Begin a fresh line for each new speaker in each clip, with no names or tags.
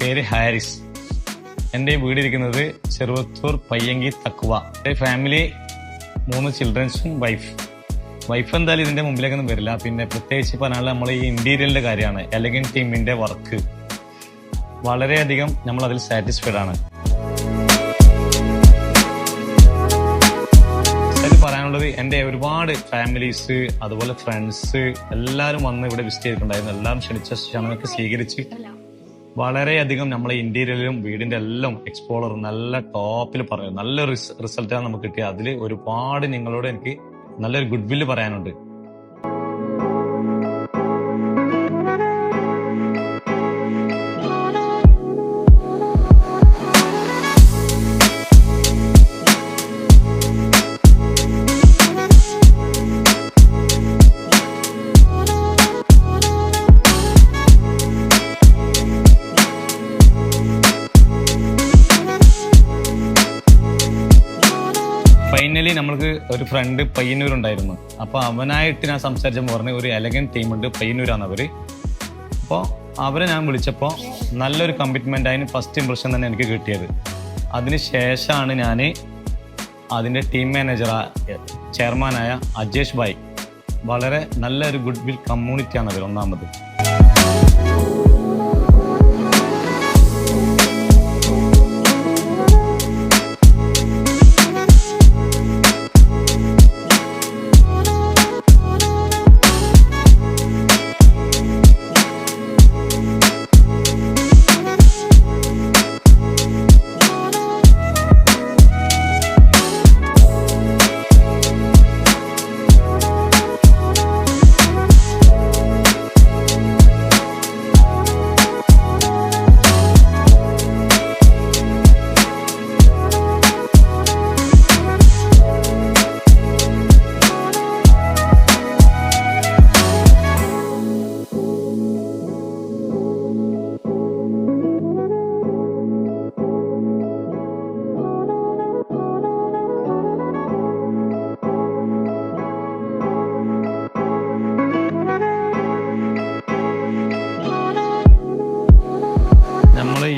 പേര് ഹാരിസ്. എൻ്റെ വീടിരിക്കുന്നത് ചെറുവത്തൂർ പയ്യങ്കി തക്കുവ. എൻ്റെ ഫാമിലി 3 ചിൽഡ്രൻസും വൈഫ് എന്തായാലും ഇതിന്റെ മുമ്പിലേക്കൊന്നും വരില്ല. പിന്നെ പ്രത്യേകിച്ച് പറഞ്ഞാൽ നമ്മൾ ഈ ഇന്റീരിയറിന്റെ കാര്യമാണ്. എലഗന്റ് ടീമിന്റെ വർക്ക് വളരെയധികം നമ്മൾ അതിൽ സാറ്റിസ്ഫൈഡ് ആണ്. പറയാനുള്ളത് എൻ്റെ ഒരുപാട് ഫാമിലീസ് അതുപോലെ ഫ്രണ്ട്സ് എല്ലാവരും വന്ന് ഇവിടെ വിസിറ്റ് ചെയ്തിട്ടുണ്ടായിരുന്നു. എല്ലാവരും ക്ഷണിച്ച ക്ഷണമൊക്കെ സ്വീകരിച്ച് വളരെയധികം നമ്മളെ ഇന്റീരിയറിലും വീടിന്റെ എല്ലാം എക്സ്പ്ലോറർ നല്ല ടോപ്പിൽ പറയും. നല്ലൊരു റിസൾട്ടാണ് നമുക്ക് കിട്ടിയത്. അതിൽ ഒരുപാട് നിങ്ങളോട് എനിക്ക് നല്ലൊരു ഗുഡ് വില്ല് പറയാനുണ്ട്. ഫൈനലി നമ്മൾക്ക് ഒരു ഫ്രണ്ട് പയ്യന്നൂരുണ്ടായിരുന്നു. അപ്പോൾ അവനായിട്ട് ഞാൻ സംസാരിച്ചപ്പോൾ പറഞ്ഞ ഒരു എലഗന്റ് ടീമുണ്ട്, പയ്യന്നൂരാണ് അവര്. അപ്പോൾ അവരെ ഞാൻ വിളിച്ചപ്പോൾ നല്ലൊരു കമ്മിറ്റ്മെന്റ് ആയിരുന്നു. ഫസ്റ്റ് ഇംപ്രഷൻ തന്നെ എനിക്ക് കിട്ടിയത്. അതിനുശേഷമാണ് ഞാൻ അതിൻ്റെ ടീം മാനേജർ ചെയർമാനായ അജേഷ് ഭായ്, വളരെ നല്ലൊരു ഗുഡ് വിൽ കമ്മ്യൂണിറ്റിയാണ് അവർ. ഒന്നാമത്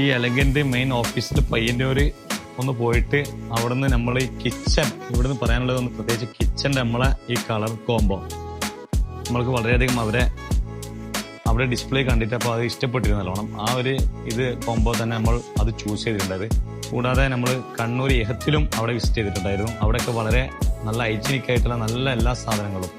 ഈ എലഗന്റ് മെയിൻ ഓഫീസിൽ പയ്യന്നൂര് ഒന്ന് പോയിട്ട് അവിടുന്ന് നമ്മൾ ഈ കിച്ചൺ, ഇവിടുന്ന് പറയാനുള്ളത് ഒന്ന് പ്രത്യേകിച്ച് കിച്ചൻ്റെ നമ്മളെ ഈ കളർ കോംബോ നമ്മൾക്ക് വളരെയധികം അവിടെ ഡിസ്പ്ലേ കണ്ടിട്ട് അപ്പോൾ അത് ഇഷ്ടപ്പെട്ടിരുന്നു നല്ലോണം. ആ ഒരു കോംബോ തന്നെ നമ്മൾ അത് ചൂസ് ചെയ്തിട്ടുണ്ടായത്. കൂടാതെ നമ്മൾ കണ്ണൂർ എഹത്തിലും അവിടെ വിസിറ്റ് ചെയ്തിട്ടുണ്ടായിരുന്നു. അവിടെയൊക്കെ വളരെ നല്ല ഹൈജീനിക് ആയിട്ടുള്ള നല്ല എല്ലാ സാധനങ്ങളും